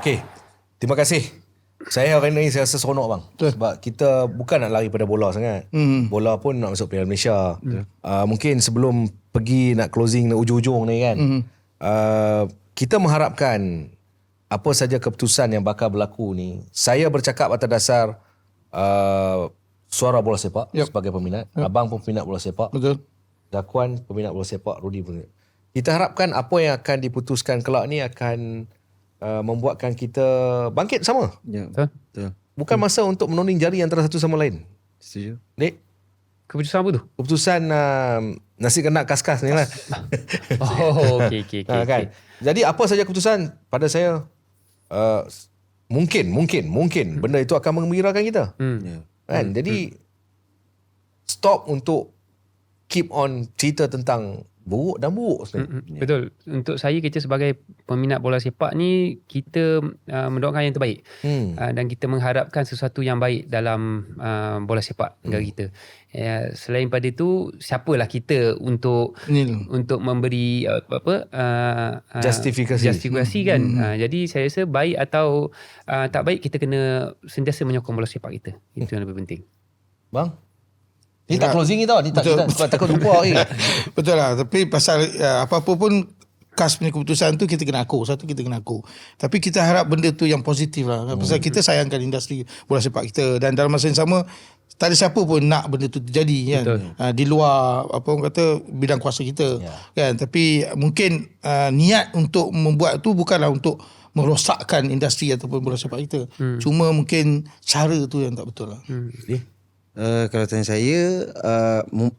Okey, terima kasih. Saya hari ni saya rasa seronok bang. Sebab kita bukan nak lari pada bola sangat. Bola pun nak masuk Piala Malaysia. Mungkin sebelum pergi nak closing ujung-ujung ni kan. Kita mengharapkan apa saja keputusan yang bakal berlaku ni. Saya bercakap atas dasar suara bola sepak sebagai peminat. Abang pun peminat bola sepak. Betul. Dakuan peminat bola sepak, Rudy pun. Kita harapkan apa yang akan diputuskan kelak ni akan membuatkan kita bangkit sama. Ya, betul. Bukan masa untuk menunding jari antara satu sama lain. Setuju. Dek, Keputusan apa tu? keputusan nasi kena kas-kas ni lah. Oh, okey. Kan? Jadi apa saja keputusan pada saya mungkin benda itu akan menggembirakan kita. Ya. Kan? Jadi stop untuk keep on cerita tentang buruk dan buruk sebenarnya. Betul. Untuk saya, kita sebagai peminat bola sepak ni, kita mendoakan yang terbaik. Dan kita mengharapkan sesuatu yang baik dalam bola sepak negara kita. Selain pada itu, siapalah kita untuk memberi justifikasi kan. Jadi saya rasa baik atau tak baik, kita kena sentiasa menyokong bola sepak kita. Itu yang lebih penting. Bang? Ni tak closing ni tau. Ni tak, kita takut lupa lagi. Betul lah. Tapi pasal apa-apa pun KAS punya keputusan tu kita kena aku. Satu kita kena aku. Tapi kita harap benda tu yang positif lah. Pasal kita sayangkan industri bola sepak kita. Dan dalam masa yang sama, tak ada siapa pun nak benda tu terjadi kan. Di luar apa orang kata bidang kuasa kita kan. Tapi mungkin niat untuk membuat tu bukanlah untuk merosakkan industri ataupun bola sepak kita. Cuma mungkin cara tu yang tak betul lah. Kalau tanya saya,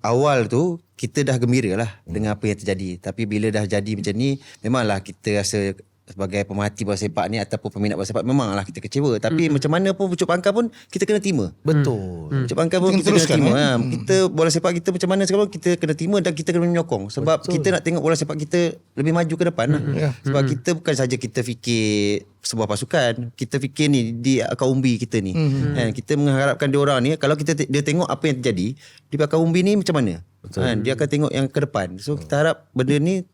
awal tu kita dah gembira lah dengan apa yang terjadi. Tapi bila dah jadi macam ni, memanglah kita rasa sebagai pemerhati bola sepak ni ataupun peminat bola sepak, memanglah kita kecewa. Tapi macam mana pun pucuk pangkal pun kita kena terima. Betul. Pucuk pangkal pun kita kena terima. Kita bola sepak kita macam mana sekarang, kita kena terima dan kita kena menyokong. Sebab kita nak tengok bola sepak kita lebih maju ke depan lah. Sebab kita bukan saja kita fikir sebuah pasukan, kita fikir ni di akar umbi kita ni. Kita mengharapkan dia orang ni, kalau dia tengok apa yang terjadi di akar umbi ni macam mana, dia akan tengok yang ke depan. So kita harap benda ni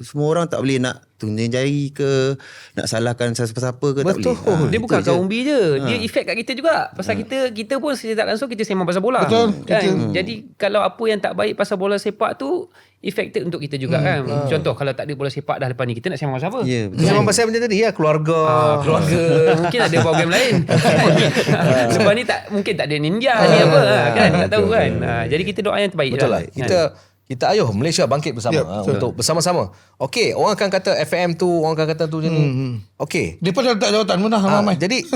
semua orang tak boleh nak tunjuk jari ke, nak salahkan siapa-siapa ke. Betul. Tak boleh. Dia bukan akar umbi je. Dia efek kat kita juga. Pasal kita pun secara tak langsung kita sembang pasal bola. Betul. Kan? Jadi kalau apa yang tak baik pasal bola sepak tu affected untuk kita juga kan. Contoh kalau tak ada bola sepak dah lepas ni, kita nak sembang pasal apa? Ya, betul. Sembang pasal macam tadi ya, keluarga. Keluarga. Mungkin ada program lain. Lepas ni mungkin tak ada ninja ni apa kan. Tak tahu kan. Jadi kita doa yang terbaik. Betul lah. Kita ayuh Malaysia bangkit bersama untuk bersama-sama. Okey, orang akan kata FM tu, orang akan kata tu je ni. Okey. Dia pun dah letak jawatan pun dah ramai. Jadi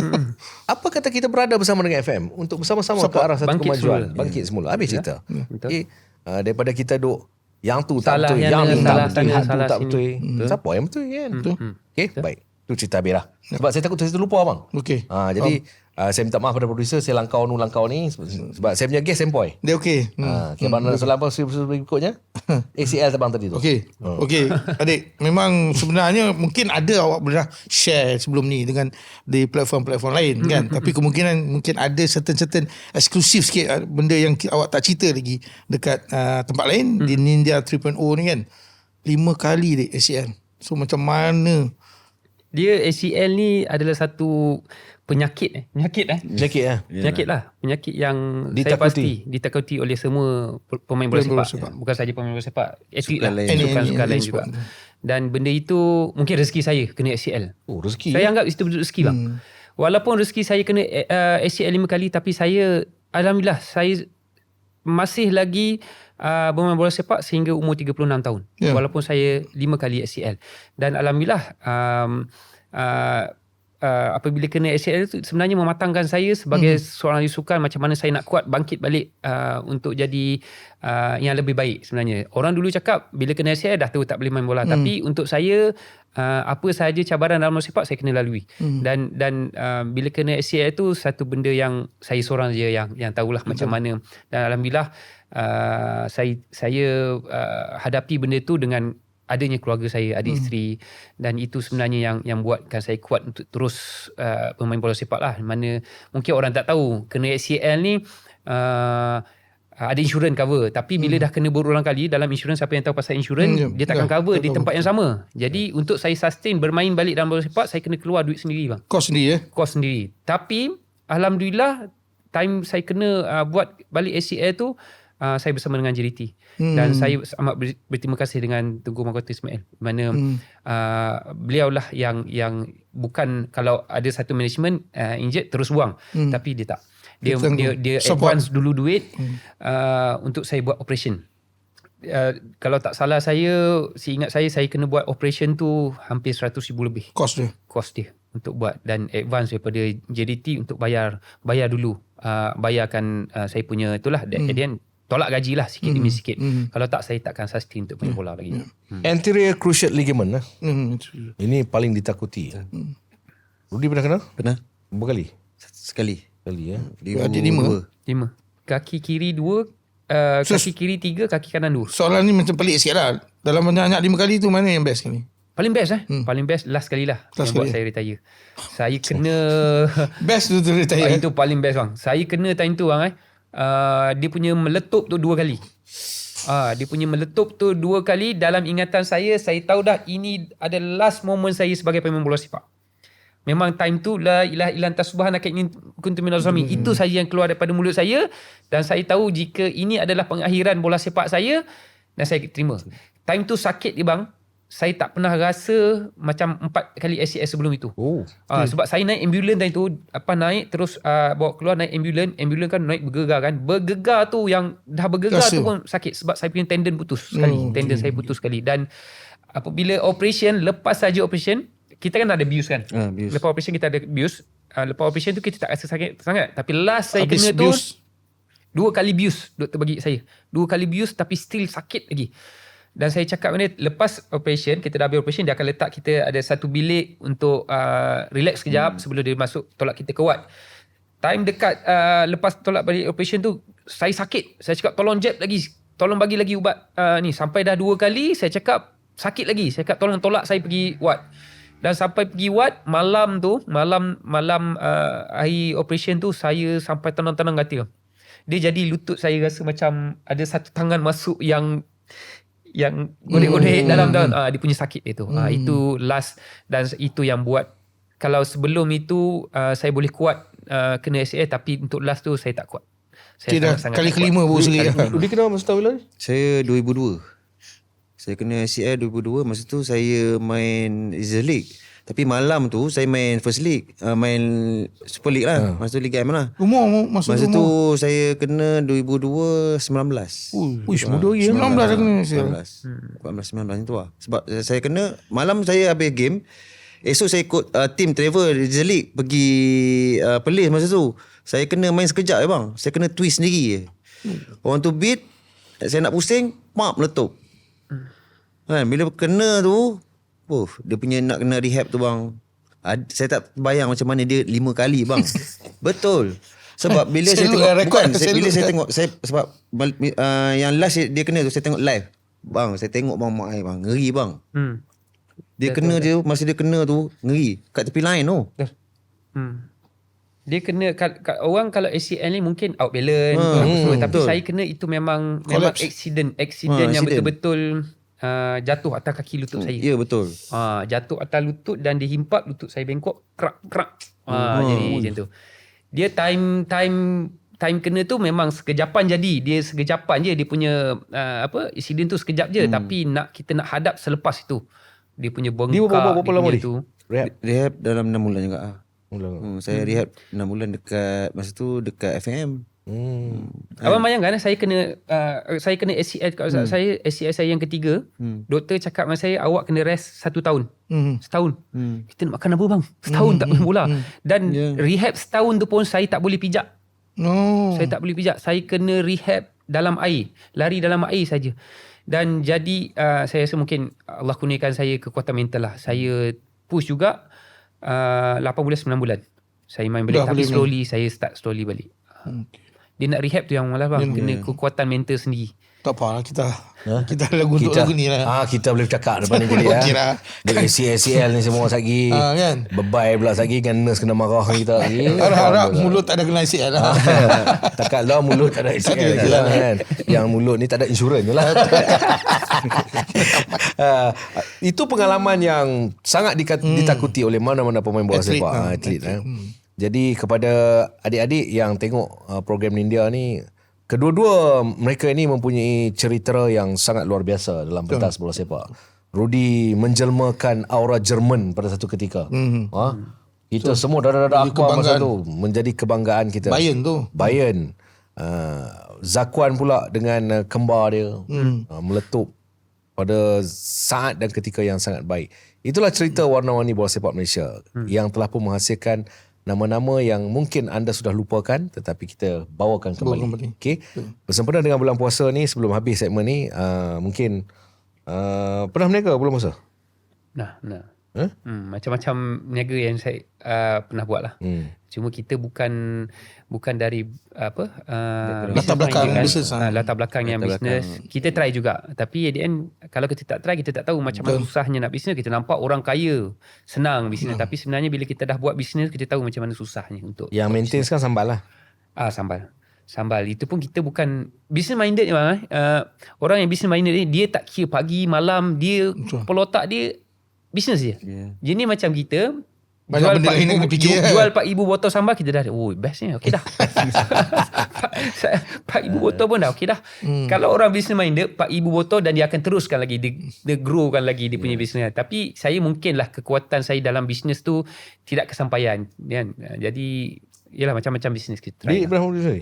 apa kata kita berada bersama dengan FM untuk bersama-sama ke arah satu bangkit kemajuan, semula. bangkit semula. Habis cerita. Betul. Okay. Daripada kita duk yang tu tak Salah betul, yang yang ni, ni tak salah betul, sana, hak tu salah tak sini. betul. Siapa yang betul kan? Okey, baik. Tu cerita habis lah. Sebab saya takut saya terlupa bang. Okey. Jadi saya minta maaf pada producer, saya langkau ni sebab saya punya guest sempoi. Dia okey. Okay, Abang nak solat apa berikutnya? ACL terbang tadi tu. Okey. Okey. Adik, memang sebenarnya mungkin ada awak pernah share sebelum ni dengan di platform-platform lain kan. Tapi kemungkinan mungkin ada certain eksklusif sikit benda yang awak tak cerita lagi dekat tempat lain di Ninja 3.0 ni kan. 5 kali dek ACL. So macam mana? Dia ACL ni adalah satu penyakit. Penyakit lah. Penyakit yang saya pasti ditakuti oleh semua pemain bola sepak. Bukan saja pemain bola sepak, atlet lah, sukan lain juga. Dan benda itu mungkin rezeki saya kena ACL. Oh, rezeki. Saya anggap itu rezeki bang. Walaupun rezeki saya kena ACL 5 kali, tapi saya alhamdulillah saya masih lagi bermain bola sepak sehingga umur 36 tahun. Walaupun saya 5 kali ACL. Dan alhamdulillah apabila kena ACL itu sebenarnya mematangkan saya sebagai seorang sukan, macam mana saya nak kuat bangkit balik untuk jadi yang lebih baik sebenarnya. Orang dulu cakap bila kena ACL dah tahu tak boleh main bola. Tapi untuk saya apa sahaja cabaran dalam bola sepak saya kena lalui. Dan bila kena ACL itu satu benda yang saya seorang je yang tahulah macam mana. Dan alhamdulillah saya hadapi benda tu dengan adanya keluarga saya, adik isteri, dan itu sebenarnya yang buatkan saya kuat untuk terus bermain bola sepak lah. Mana mungkin orang tak tahu kena ACL ni ada insurans cover. Tapi bila dah kena berulang kali, dalam insurans, siapa yang tahu pasal insurans, dia takkan cover di tempat yang sama. Jadi untuk saya sustain bermain balik dalam bola sepak, saya kena keluar duit sendiri bang. Kos sendiri Kos sendiri. Tapi alhamdulillah time saya kena buat balik ACL tu, saya bersama dengan JDT. Dan saya amat berterima kasih dengan Tunku Mahkota Ismail. Mana beliau lah yang bukan kalau ada satu management injet terus buang. Tapi dia tak. Dia advance dulu duit untuk saya buat operation. Kalau tak salah saya, seingat saya kena buat operation tu hampir 100,000 lebih. kos dia Untuk buat, dan advance daripada JDT untuk bayar dulu. Bayarkan saya punya itulah. Then tolak gaji lah sikit demi sikit. Kalau tak, saya takkan sustain untuk main bola lagi. Anterior cruciate ligament. Ini paling ditakuti. Rudi pernah kena? Pernah? Berapa kali? Sekali. Sekali ya. Ada 5. 5. Kaki kiri 2, kaki kiri 3, kaki kanan 2. Soalan ni macam pelik sikit lah. Dalam banyak 5 kali tu, mana yang best kali? Paling best paling best last kali lah Last yang buat kali. saya retire. Saya kena Best tu retire. itu paling best bang. Saya kena time tu bang dia punya meletup tu 2 kali. Dia punya meletup tu 2 kali. Dalam ingatan saya tahu dah ini adalah last moment saya sebagai pemain bola sepak. Memang time tu la ilaha illa anta subhanaka inni kuntu minaz zalimin. Itu saja yang keluar daripada mulut saya, dan saya tahu jika ini adalah pengakhiran bola sepak saya, dan saya terima. Time tu sakit dia bang. Saya tak pernah rasa macam 4 kali ACL sebelum itu. Sebab saya naik ambulans time tu, naik terus bawa keluar, naik ambulans kan naik bergegar kan. Bergegar tu yang dah bergegar tu pun sakit sebab saya punya tendon putus sekali. Tendon saya putus sekali. Dan apabila operation, lepas saja operation, kita kan ada bius kan. Lepas operation kita ada bius. Lepas operation tu kita tak rasa sakit sangat. Tapi last saya Habis kena tu bius. 2 kali bius doktor bagi saya. 2 kali bius tapi still sakit lagi. Dan saya cakap ni, lepas operation, kita dah habis operation, dia akan letak kita ada satu bilik untuk relax sekejap sebelum dia masuk tolak kita ke ward. Time dekat lepas tolak balik operation tu, saya sakit. Saya cakap tolong jab lagi, tolong bagi lagi ubat ni. Sampai dah 2 kali saya cakap sakit lagi. Saya cakap tolong tolak saya pergi ward. Dan sampai pergi ward, malam hari operation tu, saya sampai tenang-tenang hati. Dia jadi lutut saya rasa macam ada satu tangan masuk yang godek-godek dalam dia punya sakit itu. Itu last, dan itu yang buat, kalau sebelum itu saya boleh kuat kena ACL, tapi untuk last tu saya tak kuat. Saya dah kali kelima baru sekali. Rudi kena masa tahun bila? Saya 2002. Saya kena ACL 2002. Masa tu saya main Reserve League. Tapi malam tu saya main First League. Main Super League lah. Masa tu Liga M lah. Umur masa tu saya kena 2002 19. Uish, muda lagi. 19 dah kena. 19 itu lah. Sebab saya kena malam, saya habis game. Esok saya ikut team travel Reserve League pergi Perlis masa tu. Saya kena main sekejap je bang. Saya kena twist sendiri je. Orang tu beat, saya nak pusing, meletup. Kan, bila kena tu, dia punya nak kena rehab tu bang. Saya tak bayang macam mana dia 5 kali bang. Betul. Sebab bila saya tengok, bila saya tengok, sebab yang last dia kena tu, saya tengok live. Bang, saya tengok bang, mak ai bang, ngeri bang. Dia kena dia, masa dia kena tu, ngeri. Kat tepi line tu. Dia kena, orang kalau ACL ni mungkin out balance, tapi saya kena itu memang accident yang betul-betul jatuh atas kaki lutut saya. Ya betul. Jatuh atas lutut dan dihimpak, lutut saya bengkok, krak. Jadi macam tu. Dia time kena tu memang sekejapan jadi. Dia sekejapan je dia punya insiden tu sekejap je, tapi kita nak hadap selepas itu. Dia punya bengkak. Dia berapa lama tu. Rehab dalam 6 bulan juga. Saya rehab 6 bulan masa tu dekat FM. Abang bayangkan saya kena ACL saya ACL saya yang ketiga. Doktor cakap dengan saya, awak kena rest 1 tahun. Setahun. Kita nak makan apa bang? Setahun tak main bola. Dan rehab setahun tu pun saya tak boleh pijak. Saya tak boleh pijak. Saya kena rehab dalam air, lari dalam air saja. Dan jadi saya rasa mungkin Allah kurniakan saya kekuatan mental lah. Saya push juga 8 bulan 9 bulan. Saya main balik, tapi slowly saya start slowly balik. Dia nak rehab tu yang malas bang. Kena kekuatan mental sendiri. Tak apa lah kita lagu untuk lagu ni lah. Kita boleh bercakap depan ni kali Okey lah. ACL ni semua lagi. Kan? Bebai pula lagi kan nurse kena marah kita. Harap mulut tak ada kena ACL lah. Takat lah mulut tak ada ACL lah kan. Yang mulut ni tak ada insurans je lah. Itu pengalaman yang sangat ditakuti oleh mana-mana pemain bola sepak. Atlet. Jadi kepada adik-adik yang tengok program Nindia ni, kedua-dua mereka ini mempunyai cerita yang sangat luar biasa dalam pentas bola sepak. Rudy menjelmakan aura Jerman pada satu ketika. Kita semua dah akbar masa tu. Menjadi kebanggaan kita. Bayern. Zakuan pula dengan kembar dia. Meletup pada saat dan ketika yang sangat baik. Itulah cerita warna-warni bola sepak Malaysia yang telah pun menghasilkan nama-nama yang mungkin anda sudah lupakan tetapi kita bawakan kembali. Okey. Bersempena dengan bulan puasa ni, sebelum habis segmen ni, mungkin pernah berniaga bulan puasa? Nah. Macam-macam niaga yang saya pernah buat lah. Cuma kita bukan dari latar belakang bisnes. Latar belakang yang bisnes. Kita try juga. Tapi at the end, kalau kita tak try, kita tak tahu macam mana susahnya nak bisnes. Kita nampak orang kaya senang bisnes. Tapi sebenarnya bila kita dah buat bisnes, kita tahu macam mana susahnya untuk. Yang maintain sekarang sambal lah. Sambal. Itu pun kita bukan business minded je bang. Orang yang business minded ni, dia tak kira pagi, malam. Dia pelotak dia bisnes je. Jenis macam kita banyak benda lain kena fikir. Jual 4,000 botol sambal, kita dah bestnya okey dah. 4,000 botol pun dah okey dah. Kalau orang business minded, 4,000 botol dan dia akan teruskan lagi, dia growkan lagi dia punya bisnes. Tapi saya mungkinlah kekuatan saya dalam bisnes tu tidak kesampaian kan. Jadi yalah macam-macam bisnes kita try. Pernah mula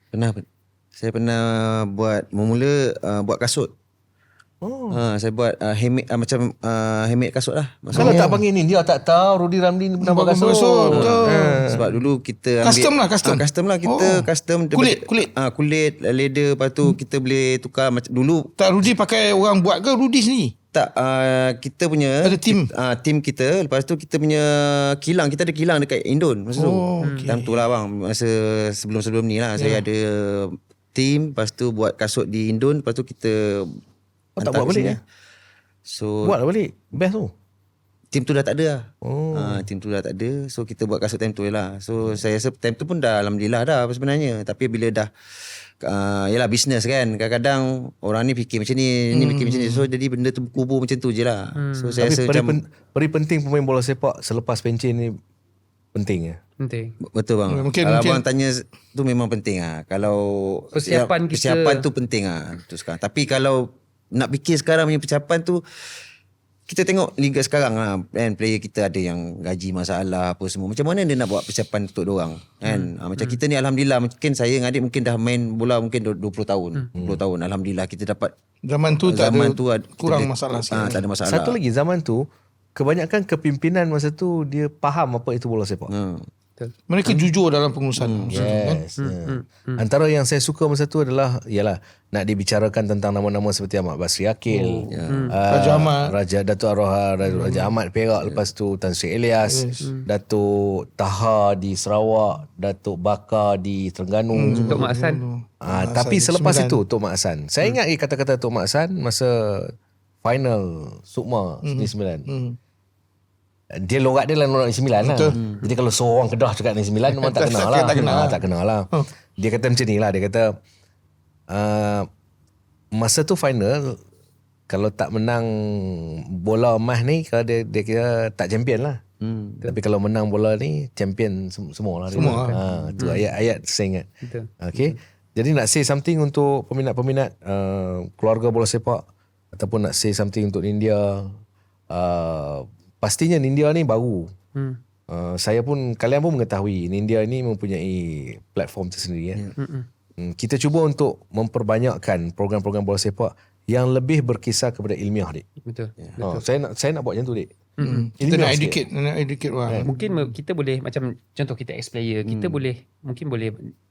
Pernah. Saya pernah memula buat kasut. Saya buat handmade kasut lah. Kalau tak panggil ni, dia tak tahu Rudy Ramli ni pernah buat kasut. Sebab dulu kita ambil custom lah kita custom kulit leather, lepas tu kita boleh tukar macam dulu. Tak Rudy pakai orang buat ke Rudy sendiri? Tak, kita punya ada team kita. Lepas tu kita punya kilang, kita ada kilang dekat Indon masa tu. Time tu lah bang, masa sebelum ni lah saya ada team. Lepas tu buat kasut di Indon. Lepas tu kita tak buat balik So buat balik. Best tu. Team tu dah tak ada lah. Team tu dah tak ada. So kita buat kasut time tu lah. So saya rasa time tu pun dah alhamdulillah dah sebenarnya. Tapi bila dah yalah bisnes kan, kadang-kadang orang ni fikir macam ni, ni fikir macam ni. So jadi benda tu kubur macam tu je lah. So saya rasa macam penting pemain bola sepak selepas pencen ni penting. Betul bang. Mungkin abang tanya tu memang penting lah. Kalau persiapan tu penting lah tu sekarang. Tapi kalau nak fikir sekarang punya persiapan tu, kita tengok liga sekarang lah kan, player kita ada yang gaji masalah apa semua. Macam mana dia nak buat persiapan untuk diorang kan? Macam kita ni alhamdulillah, mungkin saya dengan adik mungkin dah main bola mungkin 20 tahun. 20 tahun alhamdulillah kita dapat. Zaman tu kurang masalah tak ada masalah. Satu lagi, zaman tu kebanyakan kepimpinan masa tu dia faham apa itu bola sepak. Mereka jujur dalam pengurusan. Yes. Antara yang saya suka masa tu adalah ialah nak dibicarakan tentang nama-nama seperti Ahmad Basri Akil, Raja Ahmad, Datuk Arwah Raja Ahmad Perak, lepas tu Tan Sri Elias, Datuk Taha di Sarawak, Datuk Bakar di Terengganu, Tok Mak Hassan. Tapi selepas itu Tok Mak Hassan. Saya ingat kata-kata Tok Mak Hassan masa final Sukma 99. Dia lorak dia lah lorak Negeri Sembilan lah. Jadi kalau seorang Kedah cakap Negeri Sembilan memang tak kenal lah. Tak kenal lah. Dia kata macam ni lah. Dia kata masa tu final, kalau tak menang bola emas ni, kalau dia kira tak champion lah. Tapi kalau menang bola ni, champion semua lah. Tu ayat saya ingat. Okay. Jadi nak say something untuk peminat-peminat keluarga bola sepak, ataupun nak say something untuk India. Pastinya India ni baru. Saya pun, kalian pun mengetahui India ni mempunyai platform tersendiri. Kita cuba untuk memperbanyakkan program-program bola sepak yang lebih berkisar kepada ilmiah, dik. Betul. Saya nak buat macam tu, dik. Kita nak educate orang. Mungkin kita boleh, macam contoh kita ex-player, kita boleh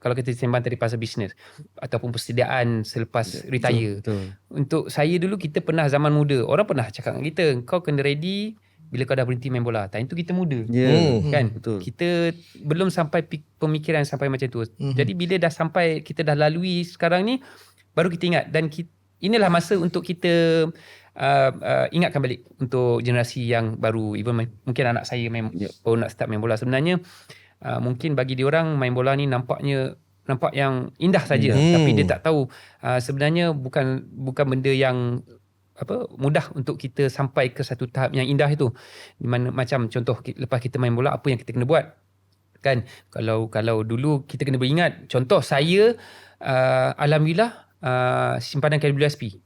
kalau kita sembang tadi pasal bisnes ataupun persediaan selepas retire. Untuk saya dulu, kita pernah zaman muda, orang pernah cakap dengan kita, kau kena ready bila kau dah berhenti main bola. Time tu kita muda. Kan? Betul. Kita belum sampai pemikiran sampai macam tu. Jadi bila dah sampai, kita dah lalui sekarang ni, baru kita ingat. Dan inilah masa untuk kita ingatkan balik untuk generasi yang baru. Even mungkin anak saya baru nak start main bola. Sebenarnya mungkin bagi diorang main bola ni nampak yang indah saja, tapi dia tak tahu sebenarnya bukan benda yang mudah untuk kita sampai ke satu tahap yang indah itu. Di mana macam contoh lepas kita main bola, apa yang kita kena buat kan? Kalau dulu kita kena beringat, contoh saya alhamdulillah simpanan KWSP.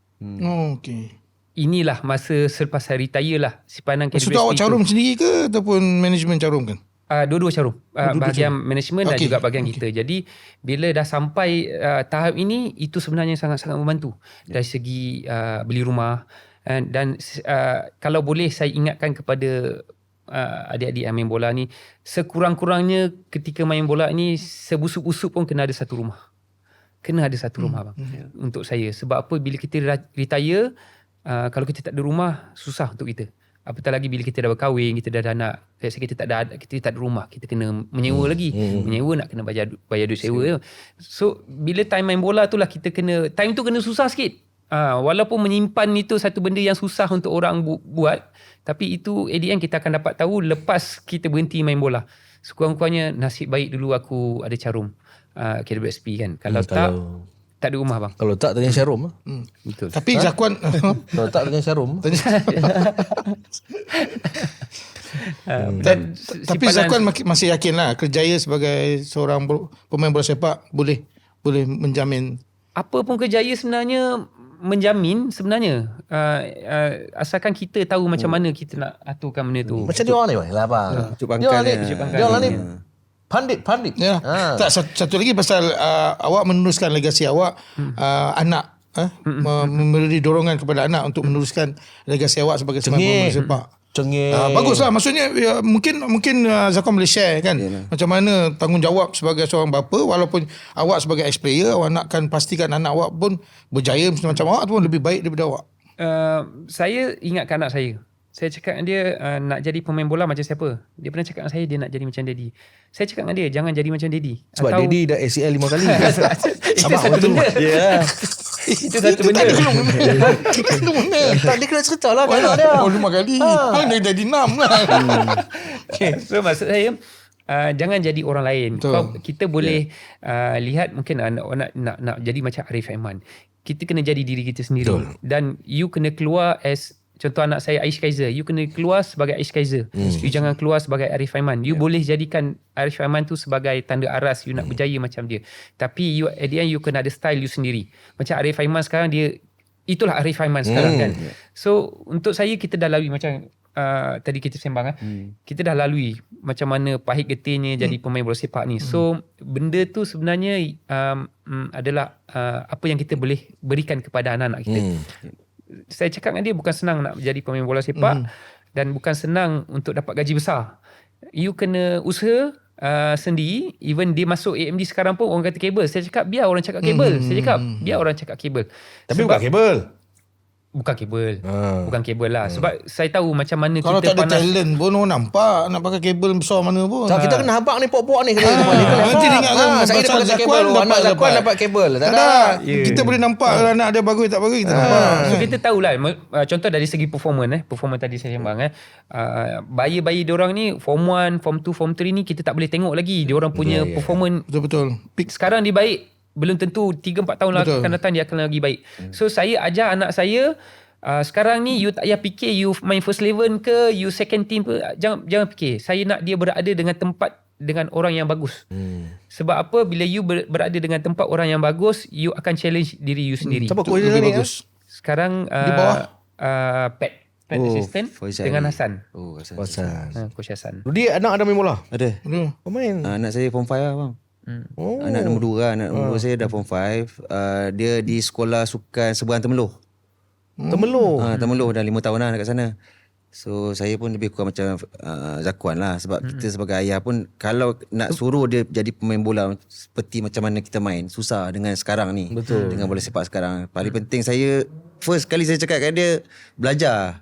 Okey. Inilah masa selepas saya retire lah simpanan KWSP. Maksud awak carum sendiri ke ataupun management carum kan? Dua-dua carum, bahagian management dan juga bahagian kita. Jadi bila dah sampai tahap ini, itu sebenarnya sangat-sangat membantu dari segi beli rumah. Dan kalau boleh saya ingatkan kepada adik-adik yang main bola ni, sekurang-kurangnya ketika main bola ni, sebusuk-busuk pun kena ada satu rumah. Kena ada satu rumah bang, untuk saya. Sebab apa, bila kita retire, kalau kita tak ada rumah, susah untuk kita. Apatah lagi bila kita dah berkahwin, kita dah ada anak, kita tak ada rumah, kita kena menyewa lagi. Menyewa nak kena bayar duit sewa. So bila time main bola tu lah kita kena, time tu kena susah sikit. Walaupun menyimpan itu satu benda yang susah untuk orang buat, tapi itu at the end kita akan dapat tahu lepas kita berhenti main bola. Sekurang-kurangnya nasib baik dulu aku ada carum KWSP kan. Kalau tak ada rumah bang. Kalau tak tanya Syarum. Betul. Tapi Zakuan Kalau tak tanya Syarum. tapi Zakuan masih yakin lah kerjaya sebagai seorang pemain bola sepak boleh menjamin. Apa pun kerjaya sebenarnya menjamin sebenarnya. Asalkan kita tahu macam mana kita nak aturkan benda tu. Macam dia orang ni lah bang. Dia orang ni pandit. Ya. Tak, satu lagi pasal awak meneruskan legasi awak, anak memberi dorongan kepada anak untuk meneruskan legasi awak sebagai pemain bola sepak. Baguslah, maksudnya mungkin Zakuan boleh share kan macam mana tanggungjawab sebagai seorang bapa, walaupun awak sebagai ex-player, awak nakkan pastikan anak awak pun berjaya macam awak pun lebih baik daripada awak. Saya ingatkan anak saya. Saya cakap dengan dia nak jadi pemain bola macam siapa. Dia pernah cakap dengan saya dia nak jadi macam Daddy. Saya cakap dengan dia jangan jadi macam Daddy. Sebab Daddy dah ACL 5 kali. Itu satu benda. Itu satu benda. Tak, dia kena cerita lah kan dia. 5 kali. Mana Daddy 6 lah. So maksud saya jangan jadi orang lain. Kita boleh lihat mungkin anak nak jadi macam Arif Aiman. Kita kena jadi diri kita sendiri. Dan you kena keluar as, contoh anak saya Aish Kaiser, you kena keluar sebagai Aish Kaiser. You jangan keluar sebagai Arif Aiman. You boleh jadikan Arif Aiman tu sebagai tanda aras you nak berjaya macam dia. Tapi you at the end you kena ada style you sendiri. Macam Arif Aiman sekarang, dia itulah Arif Aiman sekarang kan. So untuk saya, kita dah lalui macam tadi kita sembang kita dah lalui macam mana pahit getihnya jadi pemain bola sepak ni. So benda tu sebenarnya adalah apa yang kita boleh berikan kepada anak-anak kita. Saya cakap dengan dia bukan senang nak jadi pemain bola sepak dan bukan senang untuk dapat gaji besar. You kena usaha sendiri. Even dia masuk AMD sekarang pun orang kata kabel. Saya cakap biar orang cakap kabel. Saya cakap biar orang cakap kabel. Tapi bukan kabel. Bukan kabel. Bukan kabel lah. Sebab saya tahu macam mana kalau kita tak ada talent pun orang nampak nak pakai kabel besar mana pun. Tak, kita kena habaq ni pok-pok ni. Nanti ingat kan saya dapat kabel. Anak Zakuan dapat kabel. Tak ada. Kita boleh nampak anak dia bagus tak bagus, kita nampak. So kita tahulah, contoh dari segi performance tadi saya sembang bayi-bayi diorang ni form 1, form 2, form 3 ni kita tak boleh tengok lagi diorang punya performance. Betul. Sekarang dia baik, belum tentu 3-4 tahun akan datang dia akan lagi baik. So saya ajar anak saya, sekarang ni you tak payah fikir you main first 11 ke, you second team ke, jangan fikir. Saya nak dia berada dengan tempat dengan orang yang bagus. Sebab apa, bila you berada dengan tempat orang yang bagus, you akan challenge diri you sendiri. Siapa coach dia ni? Sekarang di bawah Pat assistant dengan Hassan. Hasan. Coach Hassan. Rudi anak ada main bola? Ada. Pemain. Anak saya form 5 lah bang. Anak nombor 2 lah. Anak nombor 2 saya dah form 5. Dia di sekolah sukan Seberang Temeloh. Temeloh dah 5 tahun lah dekat sana. So saya pun lebih kurang macam Zakuan lah. Sebab kita sebagai ayah pun, kalau nak suruh dia jadi pemain bola seperti macam mana kita main, susah dengan sekarang ni. Betul. Dengan bola sepak sekarang. Paling penting saya, first kali saya cakap kat dia, belajar.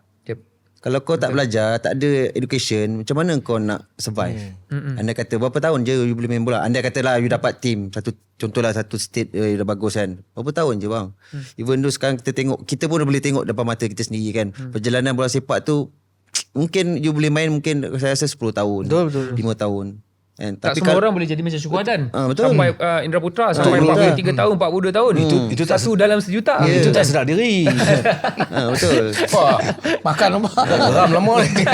Kalau kau tak belajar, tak ada education, macam mana kau nak survive? Andai kata berapa tahun je you boleh main bola? Andai katalah you dapat team, contohlah satu state dah bagus kan. Berapa tahun je bang? Even though sekarang kita tengok, kita pun dah boleh tengok depan mata kita sendiri kan. Perjalanan bola sepak tu mungkin you boleh main mungkin saya rasa 10 tahun, Betul. 5 tahun. And, Tak semua orang boleh jadi macam Syukurdan. betul. Sampai Indra Putra sampai 43 tahun, 42 tahun. Itu satu dalam sejuta. Itu tak sedar diri. Betul. Wah, makan apa? Geram lama ni.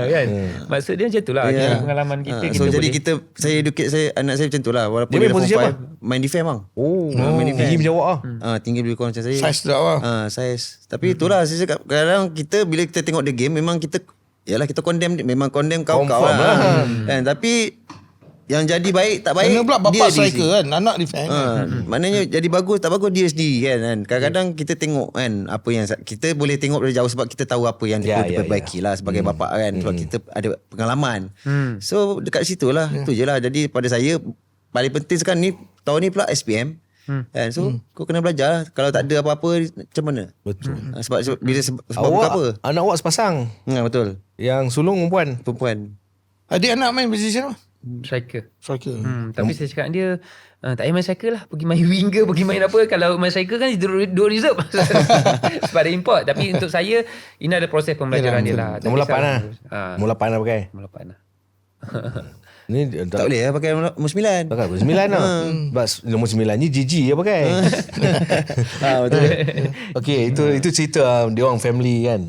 Kan? Maksud dia macam itulah. Pengalaman kita. So kita jadi boleh, saya educate anak saya macam tu lah. Walaupun Dia main dia posisi form apa? 5, main defend bang. Main defend. Tinggi macam awak Tinggi lebih kurang macam saya. Saiz tak apa. Saiz. Tapi itulah saya cakap, kadang kita bila kita tengok the game memang kita kita memang condemn kau Confirm lah. Kan, tapi yang jadi baik tak baik Kena pula dia bapak striker kan, anak defend. maknanya jadi bagus tak bagus dia sendiri kan. Kadang-kadang kita tengok kan apa yang kita boleh tengok dari jauh sebab kita tahu apa yang perlu diperbaiki lah sebagai bapak kan, sebab kita ada pengalaman. So dekat situ lah. Itu je lah. Jadi pada saya paling penting sekarang ni tahun ni pula SPM. Kan? So kau kena belajar lah. Kalau tak ada apa-apa macam mana? Betul. Sebab bila sebab Awak, apa? anak awak sepasang. Betul. Yang sulung Perempuan. Adik anak main posisi apa? striker. Striker. Tapi saya cakap dia tak payah main striker lah. Pergi main winger, pergi main apa. Kalau main striker kan dua reserve. Sebab ada import. Tapi untuk saya ini ada proses pembelajaran dia lah. Nombor 8 lah. Nombor 8 lah pakai. Nombor 8 lah. Ni Tak boleh lah pakai nombor 9. pakai nombor 9 lah. Sebab nombor 9 ni GG je pakai. Betul. Okey, itu cerita dia orang family kan.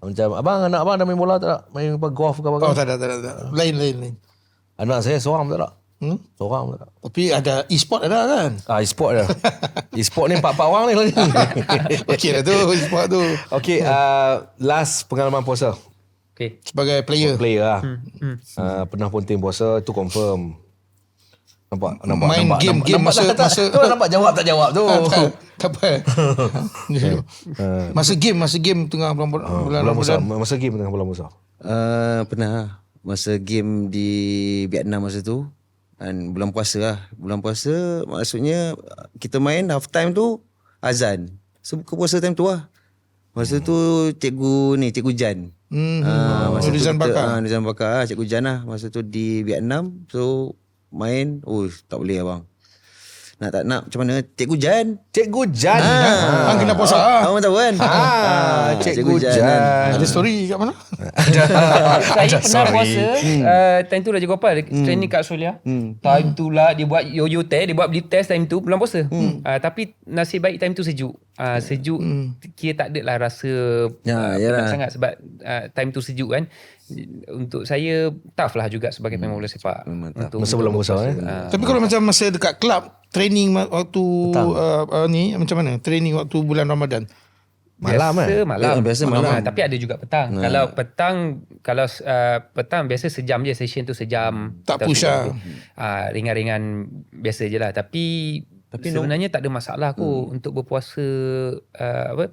Macam anak abang dah main bola tak? Main apa golf ke apa? Oh tak ada. Lain. Anak saya seorang tak? Seorang tak? Tapi ada e-sport ada kan? E-sport dah. E-sport ni 4 orang ni lagi. Okey dah tu e-sport tu. Okey, last pengalaman puasa. Okay. Sebagai player. Player lah. Pernah ponting puasa tu confirm. Nampak Main game masa tu nampak jawab tak jawab tu. Tak apa. Masa game tengah bulan Puasa. Ramadan. Masa game tengah bulan puasa. Pernah masa game di Vietnam masa tu. Dan bulan puasa lah. Bulan puasa maksudnya kita main half time tu azan. So buka puasa time tu lah. Masa tu cikgu Jan. Masa tu Rizan Bakar. Rizan Bakar cikgu Jan lah. Masa tu di Vietnam. So main tak boleh abang. Nak tak nak macam mana? Cikgu Jan. Hang kena puasa. Abang tahu kan? Cikgu Jan. Ada story kat mana? Saya pernah puasa time tu Raja Gopal training kat Australia. Time tu lah dia buat yo-yo test, dia buat beli test time tu bulan puasa. Tapi nasib baik time tu sejuk. Sejuk kira tak ada lah rasa penat sangat sebab time tu sejuk kan. Untuk saya tough lah juga sebagai pemain bola sepak. Masa bulan puasa Tapi kalau macam masa dekat club training waktu ni macam mana? Training waktu bulan Ramadan. Malam Malam. Biasa malam. Tapi ada juga petang. Kalau petang biasa sejam je session tu sejam. Tak push lah. Ringan-ringan biasa je lah. Tapi sebenarnya tak ada masalah aku untuk berpuasa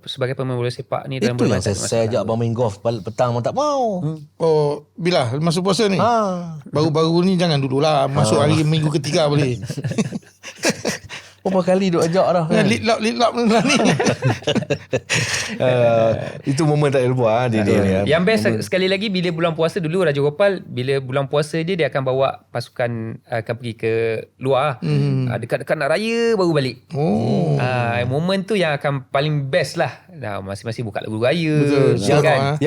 sebagai pemain bola sepak ni dalam Itu bulan yang saya ajak abang main golf petang abang tak mau. Oh, bila masa puasa ni? Baru-baru ni jangan dululah. Masuk hari minggu ketiga boleh. Berapa kali duk ajak dah. Lead lap ni. Itu momen tak lupa dia ni. Yang best sekali lagi bila bulan puasa dulu Raja Gopal bila bulan puasa dia akan bawa pasukan akan pergi ke luar. Dekat-dekat nak raya baru balik. Momen tu yang akan paling best lah. Masing-masing buka lagu raya. Betul. Kan?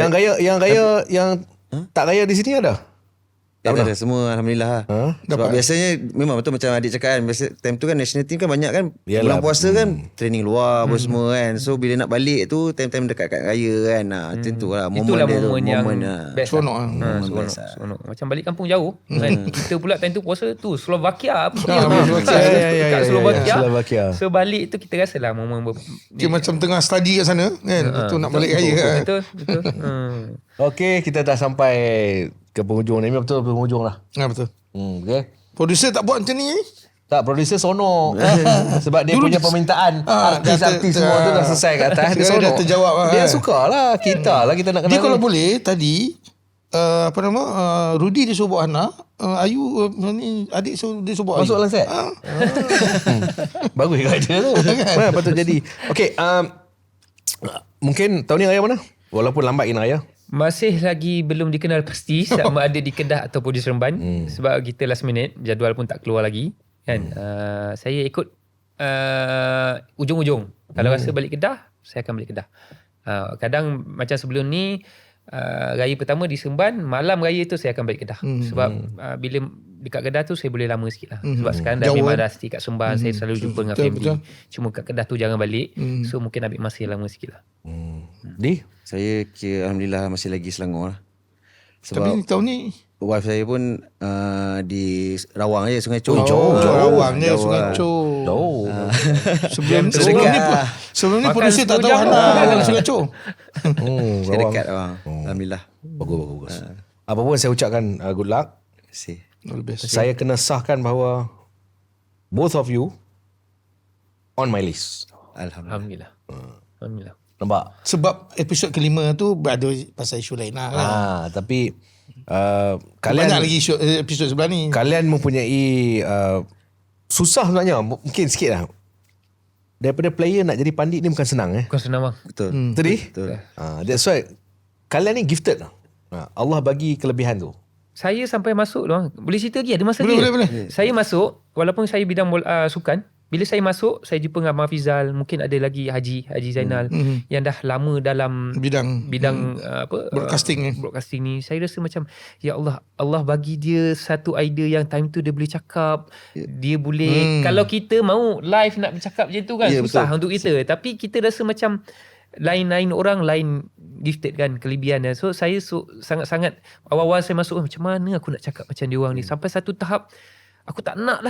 Yang tak raya di sini ada. Ada semua alhamdulillah. Sebab biasanya memang betul macam adik cakap kan, biasa time tu kan national team kan banyak kan. Bulan puasa kan training luar apa semua kan. So bila nak balik tu time-time dekat raya kan. Tentu lah Itulah momen yang best. Seronok Seronok. Macam balik kampung jauh kan. Kita pula time tu puasa tu Slovakia apa Ya, Slovakia. So balik tu kita rasalah momen dia macam tengah study kat sana kan. Itu nak balik raya kan. Betul. Okey, kita dah sampai ke penghujung ni. Betul penghujung lah. Betul. Okay. Producer tak buat macam ni Tak, producer sonok. Sebab dia punya permintaan artis-artis semua tu dah selesai kat atas. Dia sonok. Dah terjawab lah. Dia suka lah. Kita lah kita nak kenal. Dia kalau boleh tadi Rudy dia suruh bawa anak, Ayu ni adik dia suruh bawa masuk dalam set. Bagus kat dia tu. Patut jadi. Okey, mungkin tahun ni raya mana? Walaupun lambat Ina ya. Masih lagi belum dikenal pasti sama ada di Kedah ataupun di Seremban. Sebab kita last minute, jadual pun tak keluar lagi. Kan? Saya ikut ujung-ujung. Kalau rasa balik Kedah, saya akan balik Kedah. Kadang macam sebelum ni, raya pertama di Seremban, malam raya tu saya akan balik Kedah. Sebab bila dekat Kedah tu saya boleh lama sikit lah. Sebab sekarang dah memang dah stay kat Seremban, saya selalu jumpa dengan family. Cuma kat Kedah tu jarang balik. So mungkin ambil masa lama sikit lah. Di? Saya kira Alhamdulillah masih lagi Selangor lah. Sebab Tapi tahun ni wife saya pun di Rawang je, Sungai Chou. Rawang je, Sungai Chou. Jauh. Sebelum ni producer tak tahu jam. Hana Sungai Chou. Saya dekat Rawang. Alhamdulillah. Bagus. Apa pun saya ucapkan good luck. Terima kasih. Saya kena sahkan bahawa both of you on my list. Alhamdulillah. Alhamdulillah. Nampak? Sebab episod kelima tu ada pasal isu lain lah kan. Tapi kalian Banyak lagi episod sebelah ni. Kalian mempunyai susah sebenarnya, mungkin sikit lah. Daripada player nak jadi pandit ni bukan senang Bukan senang bang. Betul. Tadi? Betul. That's why kalian ni gifted lah. Allah bagi kelebihan tu. Saya sampai masuk bang. Boleh cerita lagi? Ada masa lagi? Boleh. Saya masuk, walaupun saya bidang sukan, bila saya masuk, saya jumpa dengan Abang Fizal, mungkin ada lagi Haji Zainal yang dah lama dalam Bidang broadcasting ni. Saya rasa macam ya Allah bagi dia satu idea yang time tu dia boleh cakap, dia boleh kalau kita mau live nak bercakap macam tu kan susah untuk kita, tapi kita rasa macam lain-lain orang lain gifted kan, kelebihan dia. So saya sangat-sangat awal-awal saya masuk macam mana aku nak cakap macam dia orang ni, sampai satu tahap aku tak nak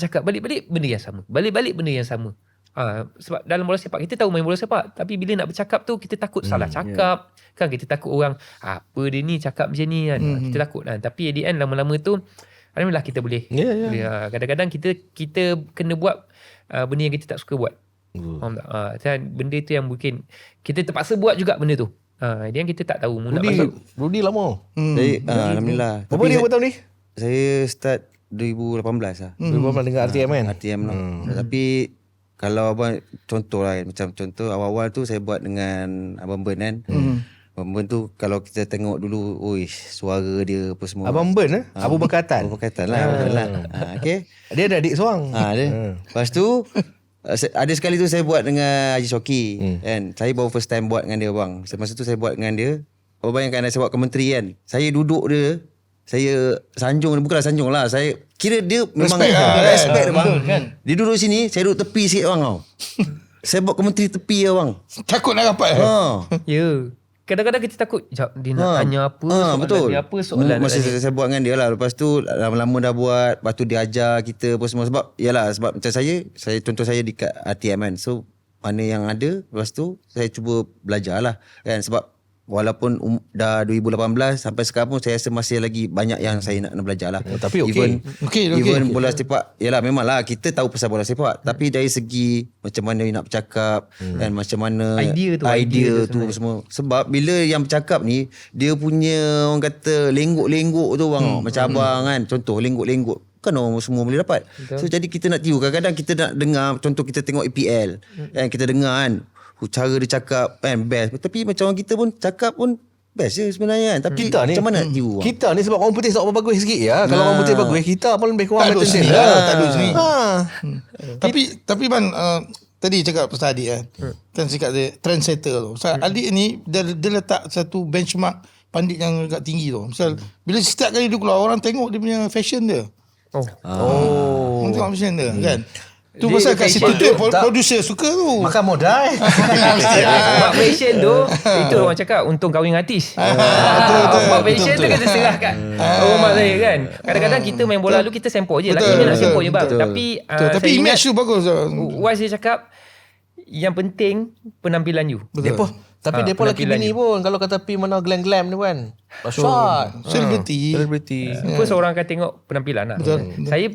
cakap balik-balik benda yang sama. Sebab dalam bola sepak kita tahu main bola sepak, tapi bila nak bercakap tu kita takut salah cakap kan, kita takut orang apa dia ni cakap macam ni kan. Kita takut kan. Tapi at the end lama-lama tu alhamdulillah kita boleh. Kadang-kadang kita kena buat benda yang kita tak suka buat. Faham tak? Benda tu yang mungkin kita terpaksa buat juga benda tu. Dia yang kita tak tahu. Rudy lama. Jadi Alhamdulillah. Berapa dia berapa tahun ni? Saya start 2018 lah. 2018 dengan RTM kan? RTM lah. Tapi kalau abang contoh lah kan, macam contoh awal-awal tu saya buat dengan Abang Ben kan. Abang Ben tu kalau kita tengok dulu, suara dia apa semua. Abang Ben Abu Bakatan. Abu Bakatan lah. Okay. Dia ada adik seorang. Dia. Lepas tu ada sekali tu saya buat dengan Haji Shoki kan. Saya baru first time buat dengan dia bang. Masa tu saya buat dengan dia. Abang bayangkan saya buat komentari kan. Saya duduk dia, saya sanjung, bukanlah sanjung lah, saya kira dia memang respect dia bang kan. Dia duduk sini, saya duduk tepi sikit bang tau. Saya buat komentari tepi lah bang. Takut nak rapat. Ya. Kadang-kadang kita takut dia nak tanya apa, betul. Dia apa soalan. Masa saya buat dengan dia lah. Lepas tu lama-lama dah buat, lepas tu dia ajar kita apa semua. Sebab sebab macam saya contoh saya dekat RTM kan. So mana yang ada, lepas tu saya cuba belajar lah kan. Sebab walaupun dah 2018 sampai sekarang pun saya rasa masih lagi banyak yang saya nak belajar lah. Tapi okay. Even bola sepak, memang lah kita tahu pasal bola sepak, tapi dari segi macam mana nak bercakap dan macam mana idea tu semua. Sebab bila yang bercakap ni dia punya orang kata lenggok-lenggok tu bang, macam abang kan, contoh lenggok-lenggok kan orang semua boleh dapat. So jadi kita nak tiru, kadang-kadang kita nak dengar, contoh kita tengok EPL kan, kita dengar kan cara dia cakap kan best, tapi macam orang kita pun cakap pun best je sebenarnya kan. Tapi kita ni macam mana nak tiru kita ni sebab orang putih tak apa bagus sikit ya. Kalau orang putih bagus, kita pun lebih kurang Tak duduk sini. Tapi man, tadi cakap pasal adik kan cakap dia trendsetter tu. Adik ni dia letak satu benchmark pandit yang agak tinggi tu. Misal bila setiap kali dia keluar, orang tengok dia punya fashion dia. Orang tengok fashion dia kan. Tu pasal kat situ tu producer suka tu. Makan modal. Mak fashion tu, itu orang cakap untung kahwin artis. Mak fashion tu kita serahkan rumah saya kan. Kadang-kadang kita main bola dulu kita sempoi je. Laki dia nak sempoi je bang. Tapi image tu bagus. Wise dia cakap yang penting penampilan you. Tapi depa lelaki bini pun kalau kata pi mana glam-glam ni kan. Shot. Celebrity. First orang akan tengok penampilan lah. Saya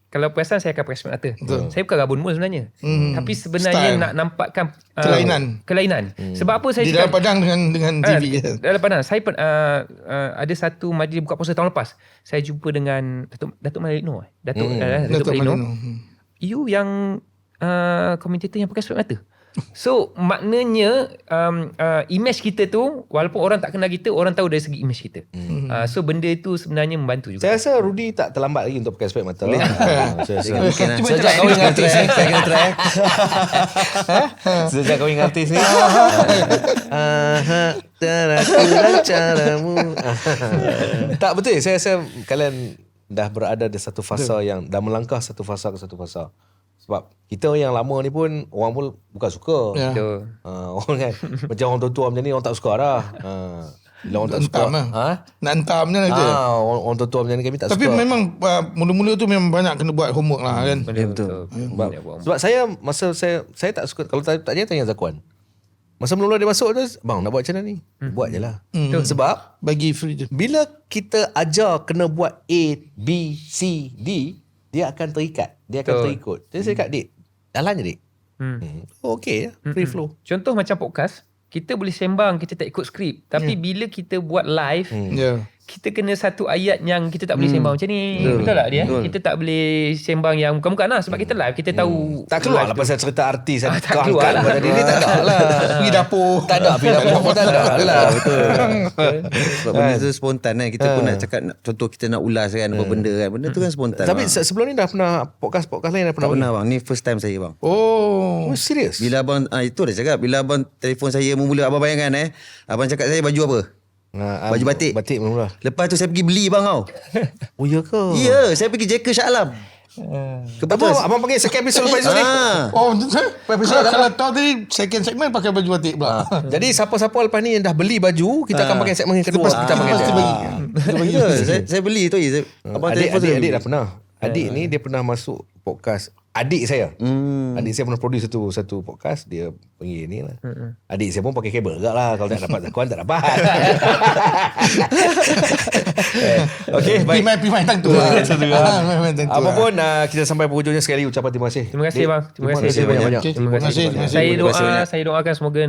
kalau perasan saya akan press mata. Saya bukan rabun mul sebenarnya. Tapi sebenarnya style. Nak nampakkan kelainan. Sebab apa saya di dalam padang dengan TV. Dalam padang. Saya ada satu majlis buka puasa tahun lepas. Saya jumpa dengan Datuk Malik Noor. Datuk Malik Noor. You yang komentator yang pakai spek mata. So maknanya image kita tu walaupun orang tak kenal kita, orang tahu dari segi image kita. So benda itu sebenarnya membantu juga. Saya rasa Rudy tak terlambat lagi untuk pakai spek mata. Saya rasa. Mungkin lah. Sejak kahwin dengan artis ni. Saya kena try. Sejak kahwin dengan artis ni. Terakulah caramu. Tak betul. Saya rasa kalian dah berada di satu fasa yang dah melangkah satu fasa ke satu fasa. Sebab kita yang lama ni pun orang pun bukan suka. Ya. Betul. Orang kan macam orang tua-tua macam ni orang tak suka dah. Bila orang tak suka. Entam lah. Nak entam je lah kita. Orang tua-tua macam ni kami tak Tapi suka. memang mula-mula tu memang banyak kena buat homework lah kan. Betul. Sebab saya masa saya tak suka, kalau tak je tanya Zakuan. Masa mula-mula dia masuk tu, bang nak buat macam mana ni? Buat je lah. Sebab Bagi free je. bila kita ajar kena buat A, B, C, D, dia akan terikat. Dia akan terikut. Jadi saya cakap, Dik, jalan je Dik. Okay, free flow. Contoh macam podcast, kita boleh sembang, kita tak ikut skrip. Tapi bila kita buat live, Ya. kita kena satu ayat yang kita tak boleh sembang macam ni. Betul tak dia? Kita tak boleh sembang yang bukan-bukan lah. Sebab kita live, kita tahu. Tak keluar lah pasal cerita artis. tak keluar lah. Tadi ni tak ada lah. Pergi dapur. Tak ada pergi dapur pun tak ada lah. Betul. Sebab benda tu spontan kan. Kita pun nak cakap, contoh kita nak ulas kan apa benda kan. Benda tu kan spontan. Tapi bang. sebelum ni dah pernah podcast lain dah Tak pernah. pernah bang. Ni first time saya bang. Oh. Oh, serius? Bila abang itu dah cakap, bila abang telefon saya mula abang bayangkan abang cakap saya baju apa? Baju batik. Batik mula. Lepas tu saya pergi beli bang tau. Oh ya ke? Ya, saya pergi Jeka Shah Alam. Apa abang panggil second episode lepas ni? Oh, kalau tahu tadi second segment pakai baju batik pula. Jadi siapa-siapa lepas ni yang dah beli baju, kita akan pakai segmen yang kedua. Kita panggil pasti dia. bagi. Kita bagi. Ya, saya beli tu. Abang telefon saya. Adik dah pernah. Adik ni dia pernah masuk podcast adik saya. Adik saya pernah produce satu podcast, dia panggil ni lah. Adik saya pun pakai kabel agak lah. Kalau tak dapat Zakuan tak dapat. Okay, baik. Pimai tentu lah. Pimai tentu Apa lah. pun kita sampai penghujungnya sekali ucapan terima kasih. Terima kasih bang. Terima kasih banyak-banyak. Okay, terima kasih. Saya doakan semoga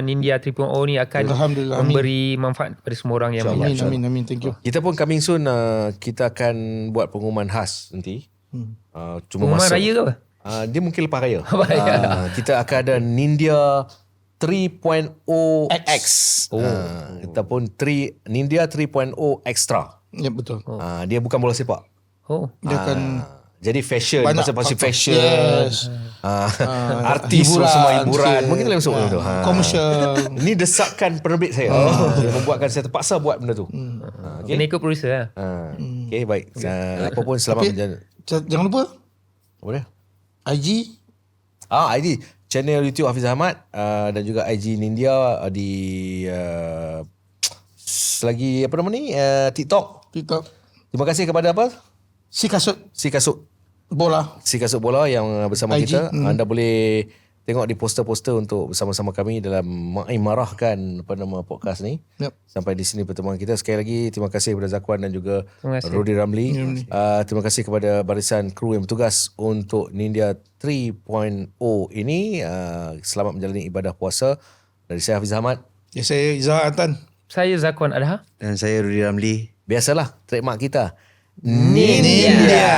Nindya 3.0 ni akan Alhamdulillah, amin. memberi manfaat kepada semua orang yang melihat. Amin. Thank you. Kita pun coming soon, kita akan buat pengumuman khas nanti. Cuma Pengumuman masa raya ke apa? dia mungkin lepas raya. Kita akan ada Nindya 3.0 X. Ataupun Nindya 3.0 Extra. Ya, betul. Dia bukan bola sepak. Oh. Dia akan Jadi fashion, banyak pasal faktor. fashion. Yes. Artis hiburan, semua hiburan. sikit. Mungkin dalam masuk tu. Komersial. Ini desakan penerbit saya. Dia membuatkan saya terpaksa buat benda tu. Kena ikut producer lah. Okay, baik. Apa pun selamat menjalani. Jangan lupa Apa dia? IG. IG channel YouTube Hafiz Ahmad dan juga IG Nindya di selagi apa nama ni TikTok. Terima kasih kepada apa? Si kasut Si Kasut Bola yang bersama IG. kita. Anda boleh tengok di poster-poster untuk bersama-sama kami dalam marahkan podcast ni. Yep. Sampai di sini pertemuan kita. Sekali lagi terima kasih kepada Zakuan dan juga Terima kasih. Rudy Ramli. Terima kasih kepada barisan kru yang bertugas untuk Nindya 3.0 ini. Selamat menjalani ibadah puasa. Dari saya Hafiz Ahmad. Ya, saya Izzah Atan. Saya Zakuan Adha. Dan saya Rudy Ramli. Biasalah trademark kita. Nindya.